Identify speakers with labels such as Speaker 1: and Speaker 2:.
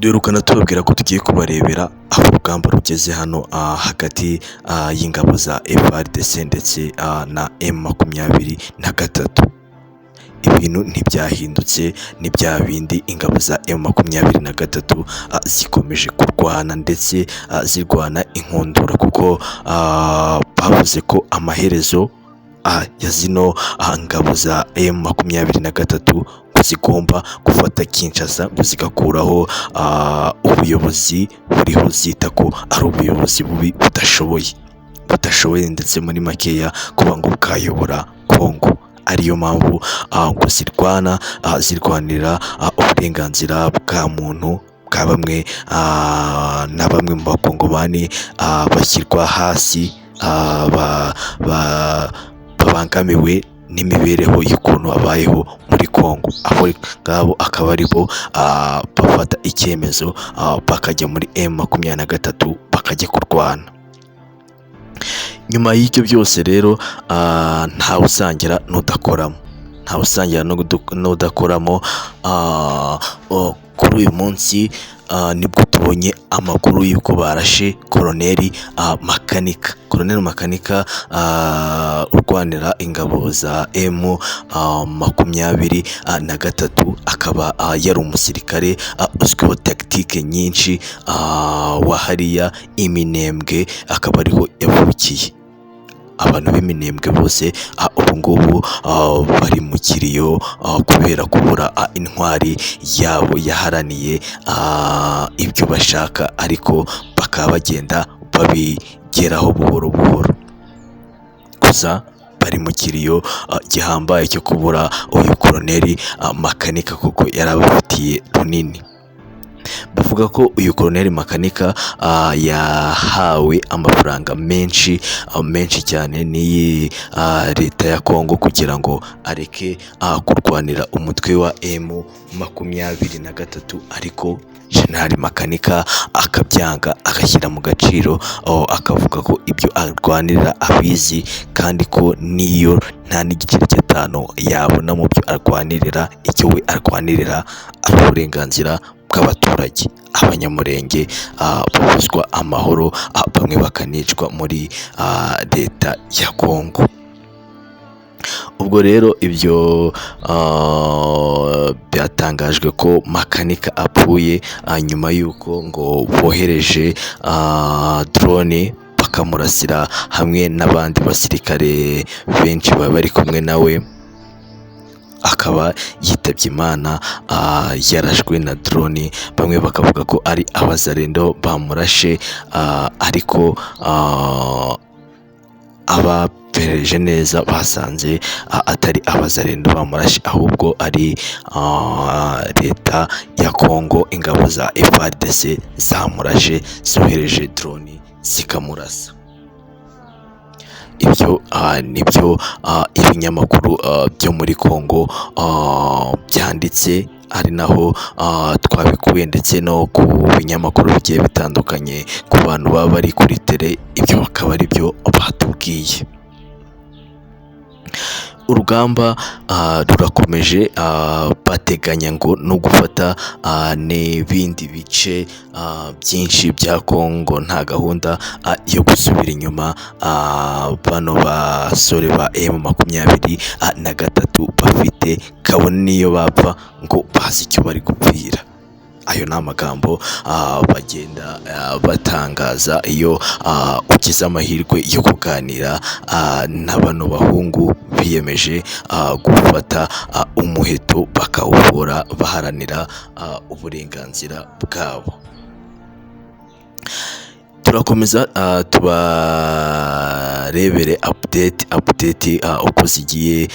Speaker 1: Duherukana tubabwira ko tugiye kubarebera aho urugamba rugeze hano hagati y'ingabo za FARDC ndetse na M23. Ibintu ntibyahindutse, ni bya bindi ingabo za M23 zikomeje kurwana ndetse zirwana inkundura, kuko bavuze ko amaherezo ya zino ngabo za M23 ngo zigomba gufata Kinshasa, ngo zigakuraho ubuyobozi buriho zita ko ari ubuyobozi bubi budashoboye ndetse muri makeya kuba ngo bwayobora Kongo. Ariyo mpamvu ngo zirwanira uburenganzira bwa muntu bwa bamwe na bamwe mu bakongomani bashyirwa hasi, babangamiwe n'imibereho y'ukuntu babayeho muri Kongo. Abo ngabo akaba ari bo bafata icyemezo bakajya muri M23 bakajya kurwana. Nyuma y'icyo byose rero ntawe usangira n'udakoramo. Kuri uyu munsi nibwo tubonye amakuru y'uko barashe Colonel Makanika urwanira ingabo za M23, akaba yari umusirikare uzwiho tactique nyinshi wa hariya Iminembwe, akaba ariho yavukiye. Abantu b'Iminembwe bose ubu ngubu bari mu kiriyo kubera kubura intwari yabo yaharaniye ibyo bashaka, ariko bakaba bagenda babigeraho buhoro buhoro. Gusa bari mu kiriyo gihambaye cyo kubura uyu Colonel Makanika, kuko yarabafitiye runini. Bavuga ko uyu Colonel Makanika yahawe amafaranga menshi cyane n'iyi leta ya Kongo kugira ngo areke kurwanira umutwe wa M23, ariko General Makanika akabyanga, agashyira mu gaciro, akavuga ko ibyo arwanirira abizi, kandi ko niyo nta n'igiceri cy'atanu yabona mu byo arwanirira, icyo we arwanirira ari uburenganzira bw'abaturage. Abanyamurenge babuzwa amahoro, bamwe bakanicwa muri leta ya Kongo. Ubwo rero ibyo byatangajwe ko Makanika apfuye nyuma y'uko ngo bohereje drone bakamurasira hamwe n'abandi basirikare benshi baba bari kumwe nawe, akaba yitabye Imana yarashwe na drone. Bamwe bakavuga ko ari abazarendo bamurashe, ariko abapereje neza basanze atari abazarendo bamurashe, ahubwo ari leta ya Kongo, ingabo za FARDC zamurashe, zohereje drone zikamurasa. Ibyo nibyo ibinyamakuru byo muri Kongo byanditse, ari naho twabikuye, ndetse no ku binyamakuru bigiye bitandukanye, ku bantu baba bari kuri tele, ibyo bakaba ari byo batubwiye. Urugamba rurakomeje, bateganya ngo no gufata n'ibindi bice byinshi bya Kongo. Nta gahunda yo gusubira inyuma bano basore ba M23 bafite, kabone niyo bapfa ngo bazi icyo bari gupfira. Ayo ni amagambo bagenda batangaza iyo ugize amahirwe yo kuganira na bano bahungu biyemeje gufata umuheto bakawuvura, baharanira uburenganzira bwabo. Turakomeza tubarebere update uko zigiye